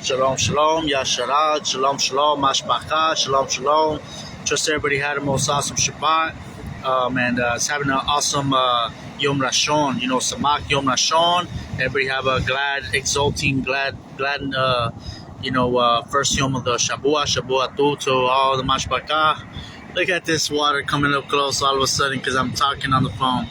Shalom, shalom, Yasharad, shalom, shalom, Mashpacha, shalom, shalom. Trust everybody had a most awesome Shabbat. And it's having an awesome Yom Rashon, Samak Yom Rashon. Everybody have a glad, exulting, glad, first Yom of the Shabbat to all the Mashpacha. Look at this water coming up close all of a sudden because I'm talking on the phone.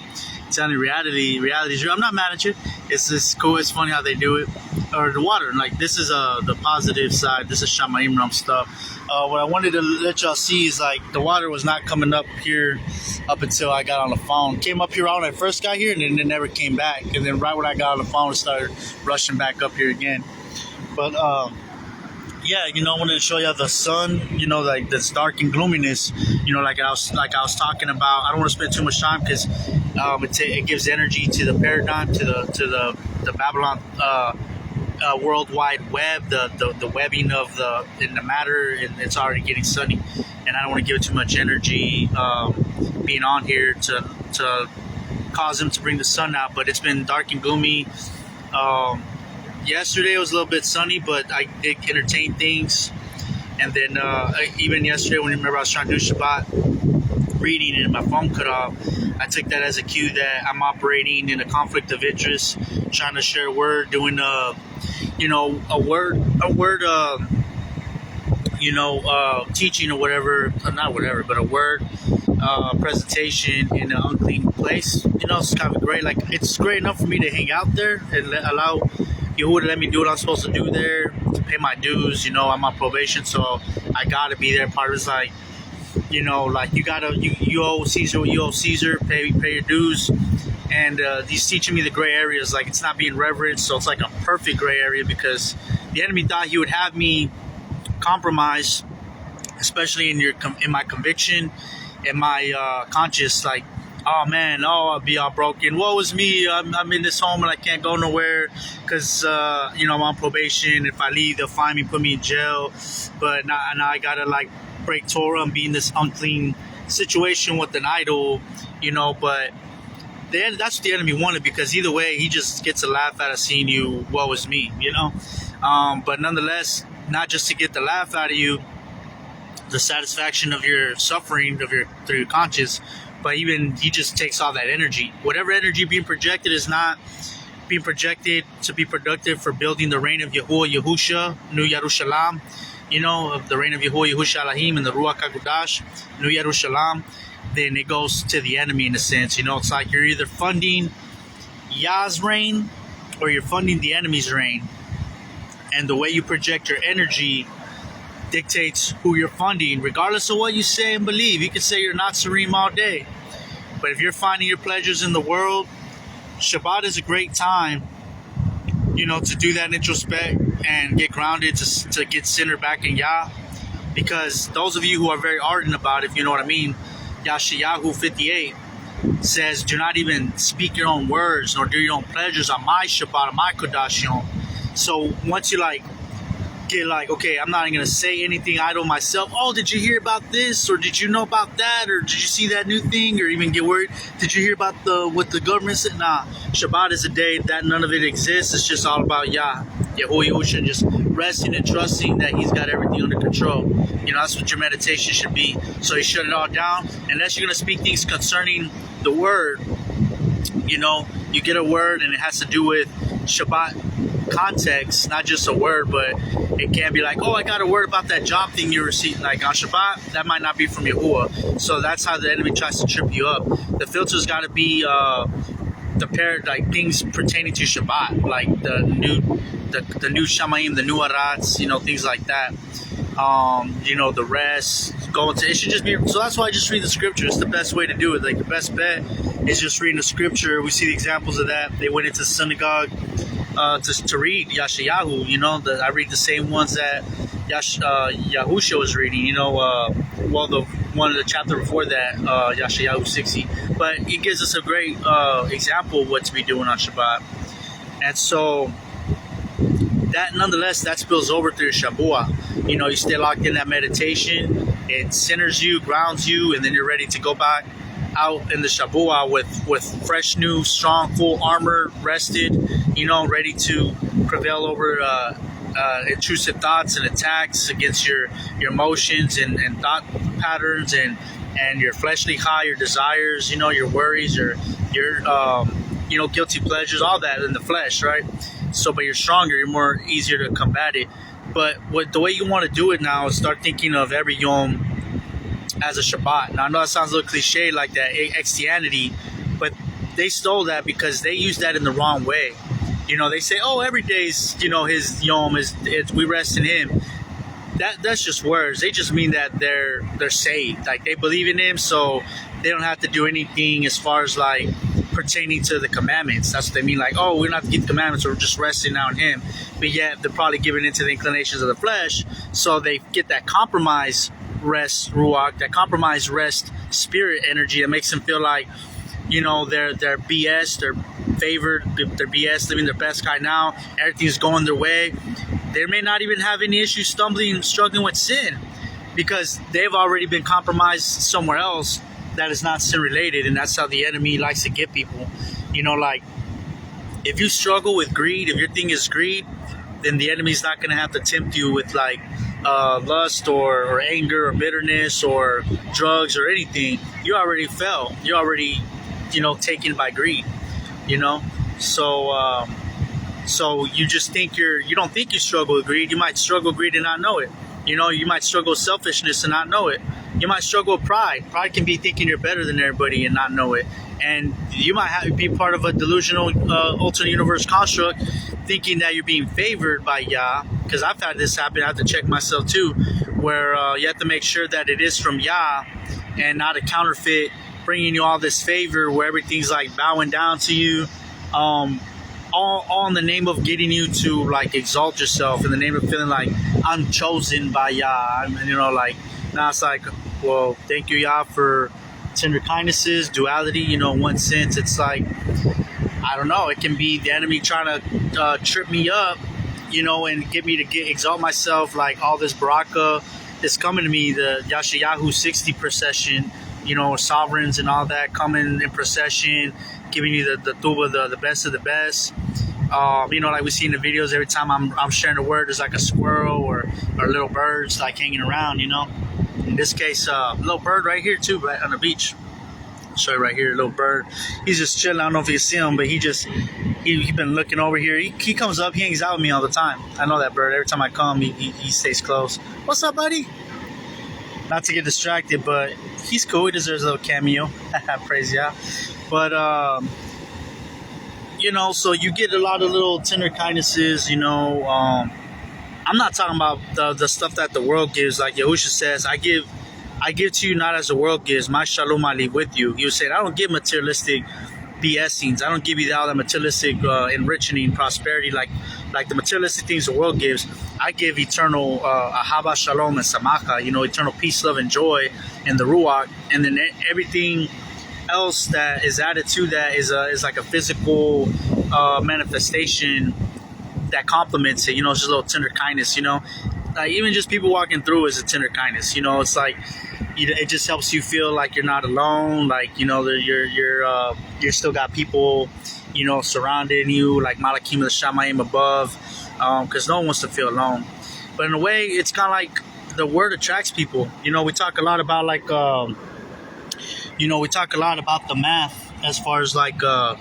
Telling reality is real. I'm not mad at you. It's just cool. It's funny how they do it. Or the water, like this is the positive side. This is Shamayim Ram stuff. What I wanted to let y'all see is like the water was not coming up here up until I got on the phone. Came up here when I first got here, and then it never came back. And then right when I got on the phone, it started rushing back up here again. But yeah, I wanted to show you the sun, like this dark and gloominess, like I was talking about. I don't want to spend too much time because it gives energy to the paradigm, to the Babylon World Wide Web, the webbing of in the matter, and it's already getting sunny, and I don't want to give it too much energy being on here to cause them to bring the sun out. But it's been dark and gloomy. Yesterday was a little bit sunny, but I did entertain things. And then even yesterday, when I was trying to do Shabbat reading and my phone cut off, I took that as a cue that I'm operating in a conflict of interest, trying to share a word, doing a teaching or whatever, not whatever, but a word presentation in an unclean place. It's kind of great. Like, it's great enough for me to hang out there and allow Yahuwah to let me do what I'm supposed to do there, to pay my dues. I'm on probation, so I gotta be there. Part of it's like, like you owe Caesar what you owe Caesar, pay your dues. And he's teaching me the gray areas, like it's not being reverenced, so it's like a perfect gray area because the enemy thought he would have me compromise, especially in my conviction, in my conscience, like, oh man, I'll be all broken. Woe is me. I'm in this home and I can't go nowhere because, I'm on probation. If I leave, they'll find me, put me in jail. But now I got to like break Torah and be in this unclean situation with an idol, But that's what the enemy wanted because either way, he just gets a laugh out of seeing you, woe is me, But nonetheless, not just to get the laugh out of you, the satisfaction of your suffering, through your conscience, but even he just takes all that energy. Whatever energy being projected is not being projected to be productive for building the reign of Yahuwah Yahusha, New Yerushalayim, of the reign of Yahuwah Yahusha Elohim and the Ruach HaKodesh, New Yerushalayim, then it goes to the enemy in a sense. It's like you're either funding Yah's reign or you're funding the enemy's reign. And the way you project your energy dictates who you're funding, regardless of what you say and believe. You can say you're Natsarym all day, but if you're finding your pleasures in the world, Shabbat is a great time, to do that introspect and get grounded, to get centered back in Yah. Because those of you who are very ardent about it, if you know what I mean, Yashayahu 58 says, do not even speak your own words nor do your own pleasures on my Shabbat, on my Kodash Yom. So once you get okay, I'm not going to say anything idle myself. Oh, did you hear about this? Or did you know about that? Or did you see that new thing? Or even get worried, did you hear about what the government said? Nah, Shabbat is a day that none of it exists. It's just all about Yah, Yahuwah Yahusha, just resting and trusting that he's got everything under control. That's what your meditation should be. So you shut it all down. Unless you're going to speak things concerning the word, you get a word and it has to do with Shabbat context, not just a word, but it can be like, oh, I got a word about that job thing you received, like on Shabbat. That might not be from Yahuwah. So that's how the enemy tries to trip you up. The filter's got to be like things pertaining to Shabbat, like the new Shamayim, the new Arats, things like that. The rest, it should just be, so that's why I just read the scripture. It's the best way to do it. Like, the best bet is just reading the scripture. We see the examples of that. They went into synagogue to read Yashayahu, I read the same ones that Yahusha was reading, the one of the chapter before that, Yashayahu 60. But it gives us a great example of what to be doing on Shabbat. And so that, nonetheless, that spills over through Shabuah. You stay locked in that meditation. It centers you, grounds you, and then you're ready to go back out in the Shabuah with fresh, new, strong, full armor, rested, ready to prevail over intrusive thoughts and attacks against your emotions and thought patterns and your fleshly high, your desires, your worries, your guilty pleasures, all that in the flesh, right? So, but you're stronger, you're more easier to combat it. But the way you want to do it now is start thinking of every Yom as a Shabbat. Now, I know that sounds a little cliche like that, Christianity, but they stole that because they use that in the wrong way. They say, oh, every day's, his Yom we rest in him. That's just words. They just mean that they're saved. Like, they believe in him, so they don't have to do anything as far as, like, pertaining to the commandments. That's what they mean. Like, oh, we don't have to keep the commandments, we're just resting on him. But yet, they're probably giving into the inclinations of the flesh, so they get that compromise rest ruach, that compromise rest spirit energy that makes them feel like, they're BS, they're favored, they're BS, living their best guy now, everything's going their way. They may not even have any issues struggling with sin because they've already been compromised somewhere else that is not sin related, and that's how the enemy likes to get people. Like, if you struggle with greed, if your thing is greed, then the enemy's not going to have to tempt you with like lust or anger or bitterness or drugs or anything. You already fell. You're already, taken by greed. So you just think you don't think you struggle with greed. You might struggle with greed and not know it. You might struggle with selfishness and not know it. You might struggle with pride. Pride can be thinking you're better than everybody and not know it. And you might be part of a delusional alternate universe construct thinking that you're being favored by Yah. Because I've had this happen. I have to check myself too, where you have to make sure that it is from Yah and not a counterfeit bringing you all this favor where everything's like bowing down to you. All in the name of getting you to like exalt yourself, in the name of feeling like I'm chosen by Yah. Now it's like, well, thank you, Yah, for tender kindnesses, duality. In one sense, it's like, I don't know, it can be the enemy trying to trip me up, and get me to exalt myself. Like all this baraka is coming to me, the Yashayahu 60 procession, sovereigns and all that coming in procession, giving you the tuba, the best of the best. Like we see in the videos, every time I'm sharing a word, there's like a squirrel or little birds like hanging around. In this case, a little bird right here too, right on the beach. I'll show you right here, a little bird. He's just chilling. I don't know if you see him, but he been looking over here. He comes up, he hangs out with me all the time. I know that bird. Every time I come, he stays close. What's up, buddy? Not to get distracted, but he's cool. He deserves a little cameo. Praise Yah. But so you get a lot of little tender kindnesses. I'm not talking about the stuff that the world gives. Like Yahusha says, I give to you not as the world gives. My shalom I leave with you. He was saying, I don't give materialistic BSings. I don't give you all that materialistic enriching prosperity like the materialistic things the world gives. I give eternal ahava, shalom, and samacha. Eternal peace, love, and joy, and the ruach, and then everything else that is added to that is like a physical manifestation that complements it. It's just a little tender kindness. Like even just people walking through is a tender kindness. It's like it just helps you feel like you're not alone. Like you're still got people surrounding you, like Malakim the Shamayim above, because no one wants to feel alone. But in a way, it's kind of like the word attracts people. We talk a lot about like we talk a lot about the math as far as like our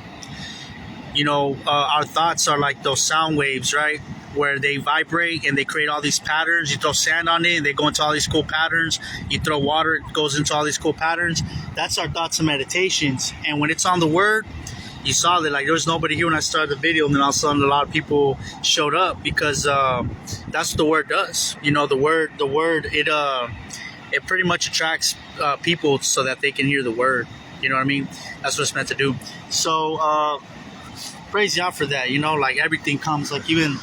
thoughts are like those sound waves, right? Where they vibrate and they create all these patterns. You throw sand on it, they go into all these cool patterns. You throw water, it goes into all these cool patterns. That's our thoughts and meditations. And when it's on the word, you saw that like there was nobody here when I started the video, and then all of a sudden a lot of people showed up because that's what the word does. The word it pretty much attracts people so that they can hear the word. You know what I mean? That's what it's meant to do. So praise Yah for that. Like everything comes, like even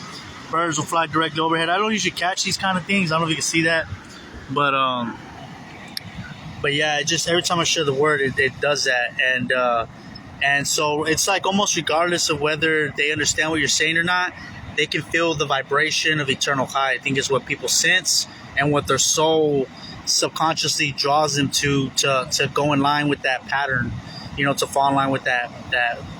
birds will fly directly overhead. I don't usually catch these kind of things. I don't know if you can see that, but yeah, it just every time I share the word, it does that, and so it's like almost regardless of whether they understand what you're saying or not, they can feel the vibration of eternal high. I think is what people sense and what their soul subconsciously draws them to go in line with that pattern, to fall in line with that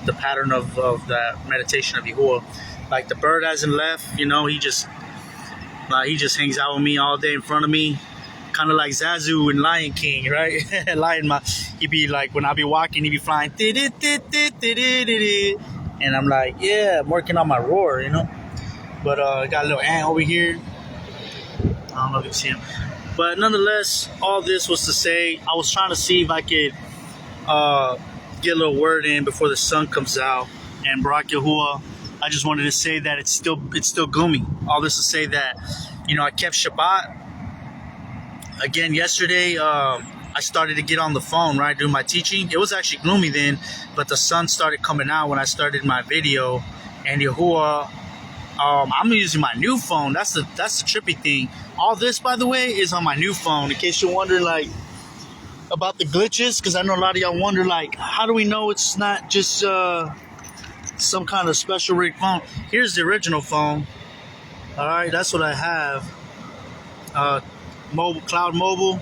the pattern of that meditation of Yahuwah. Like the bird hasn't left, he just He just hangs out with me all day in front of me, kind of like Zazu in Lion King, right? He'd be like, when I be walking, he'd be flying, and I'm like, yeah, I'm working on my roar, you know. But I got a little ant over here. I don't know if you can see him. But nonetheless, all this was to say, I was trying to see if I could get a little word in before the sun comes out. And Barak Yahuwah, I just wanted to say that it's still gloomy. All this to say that, you know, I kept Shabbat. Again, yesterday, I started to get on the phone, right, doing my teaching. It was actually gloomy then, but the sun started coming out when I started my video. And Yahuwah, I'm using my new phone. That's the trippy thing. All this, by the way, is on my new phone. In case you're wondering, like, about the glitches, because I know a lot of y'all wonder, like, how do we know it's not just some kind of special rig phone? Here's the original phone. All right, that's what I have. Cloud Mobile,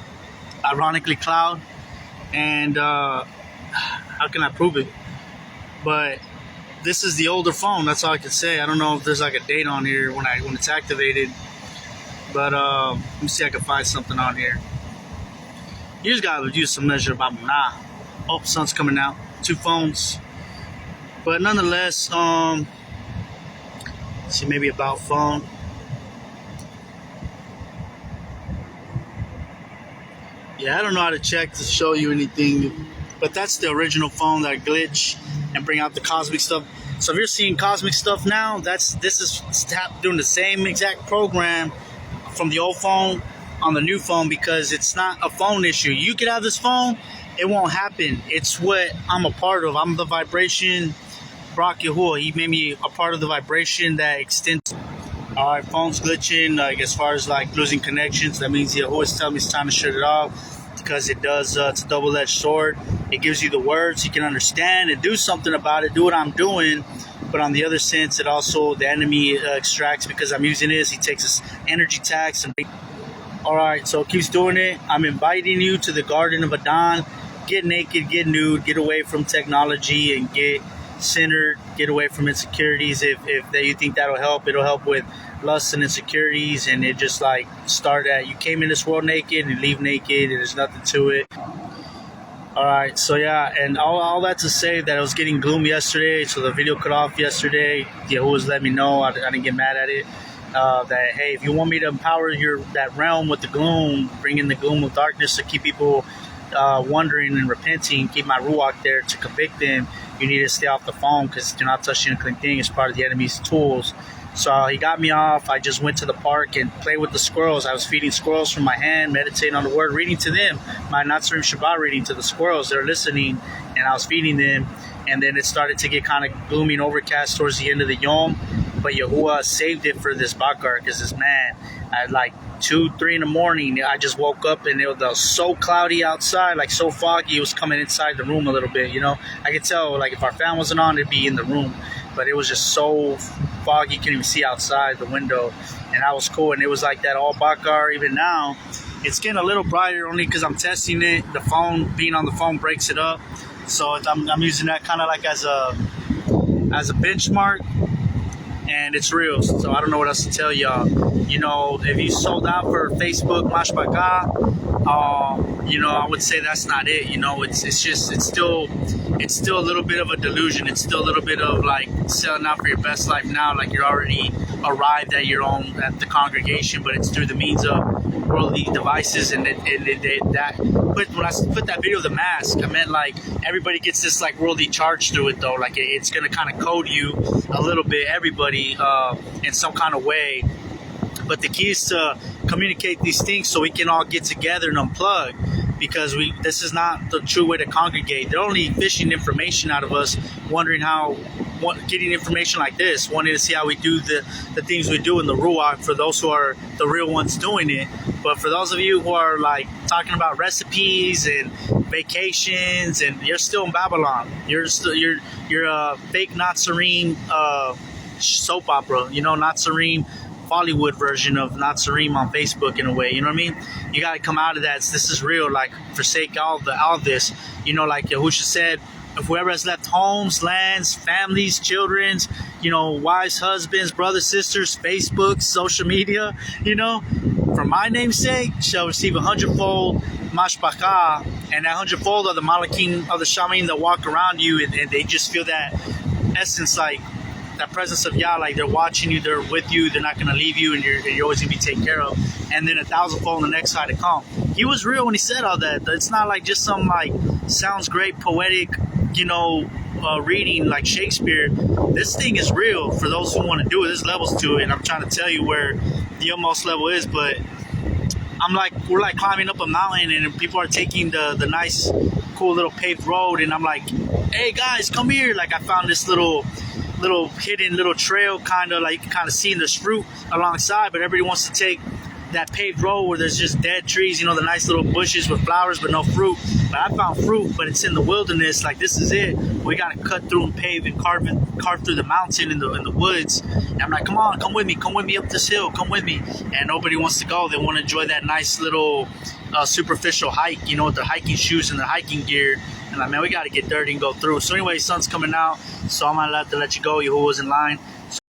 ironically Cloud, and how can I prove it? But this is the older phone. That's all I can say. I don't know if there's like a date on here when it's activated. But let me see if I can find something on here. You just gotta use some measure about nah. Oh, sun's coming out. 2 phones. But nonetheless, see, maybe about phone. Yeah, I don't know how to check to show you anything. But that's the original phone that glitch and bring out the cosmic stuff. So if you're seeing cosmic stuff now, this is doing the same exact program from the old phone on the new phone, because it's not a phone issue. You could have this phone, it won't happen. It's what I'm a part of. I'm the vibration. Barak Yahuwah, he made me a part of the vibration that extends. All right, phone's glitching. Like as far as like losing connections, that means Yahuwah is telling me it's time to shut it off, because it does. It's a double-edged sword. It gives you the words you can understand and do something about it. Do what I'm doing. But on the other sense, it also, the enemy extracts, because I'm using this. He takes his energy tax. And all right, so it keeps doing it. I'm inviting you to the Garden of Adon. Get naked, get nude, get away from technology, and get centered. Get away from insecurities. If you think that'll help, it'll help with lust and insecurities. And it just like start at, you came in this world naked and leave naked, and there's nothing to it. All right, so yeah, and all that to say that it was getting gloomy yesterday, so the video cut off yesterday. Yahuwah's let me know. I didn't get mad at it. That, hey, if you want me to empower that realm with the gloom, bring in the gloom of darkness to keep people wondering and repenting, keep my ruach there to convict them, you need to stay off the phone, because do not touch the unclean thing. It's part of the enemy's tools. So he got me off. I just went to the park and played with the squirrels. I was feeding squirrels from my hand, meditating on the word, reading to them. My Natsarym Shabbat reading to the squirrels. They're listening, and I was feeding them. And then it started to get kind of gloomy and overcast towards the end of the Yom. But Yahuwah saved it for this Bakar, because this man, at like 2, 3 in the morning, I just woke up and it was so cloudy outside, like so foggy. It was coming inside the room a little bit, you know. I could tell, like, if our fan wasn't on, it'd be in the room. But it was just so foggy, you couldn't even see outside the window. And that was cool. And it was like that all Bakar. Even now, it's getting a little brighter only because I'm testing it. The phone, being on the phone, breaks it up. So I'm using that kind of like as a benchmark. And it's real. So I don't know what else to tell y'all. You know, if you sold out for Facebook, Mashbaka, you know, I would say that's not it. You know, it's still a little bit of a delusion. It's still a little bit of like selling out for your best life now, like you're already arrived at the congregation, but it's through the means of worldly devices. And when I put that video of the mask, I meant like everybody gets this like worldly charge through it though. Like it's gonna kind of code you a little bit, everybody, in some kind of way. But the key is to communicate these things so we can all get together and unplug, because this is not the true way to congregate. They're only fishing information out of us, wondering getting information like this, wanting to see how we do the things we do in the Ruach, for those who are the real ones doing it. But for those of you who are like talking about recipes and vacations, and you're still in Babylon, you're a fake Natsarym soap opera, you know, Natsarym Bollywood version of Natsarym on Facebook in a way, you know what I mean? You got to come out of that. This is real. Like, forsake all this, you know, like Yahusha said, if whoever has left homes, lands, families, children's, wives, husbands, brothers, sisters, Facebook, social media, for my name's sake, shall receive 100-fold mashpaka, and that 100-fold are the malakim of the shaman that walk around you, and they just feel that essence, like that presence of Yah, like they're watching you, they're with you, they're not going to leave you, and you're always going to be taken care of. And then 1,000-fold on the next side to come. He was real when he said all that. It's not like just some sounds great poetic, reading like Shakespeare. This thing is real for those who want to do it. There's levels to it, and I'm trying to tell you where the utmost level is. But we're like climbing up a mountain, and people are taking the nice, cool little paved road, and I'm like, hey guys, come here. Like I found this little hidden little trail, kind of seeing there's fruit alongside, but everybody wants to take that paved road where there's just dead trees, the nice little bushes with flowers but no fruit. But I found fruit, but it's in the wilderness. Like, this is it. We gotta cut through and pave and carve through the mountain in the woods. And I'm like, come on, come with me up this hill, come with me. And nobody wants to go. They want to enjoy that nice little superficial hike, with their hiking shoes and their hiking gear. And like, man, we gotta get dirty and go through. So anyway, sun's coming out, so I'm gonna have to let you go. Yahuwah's in line.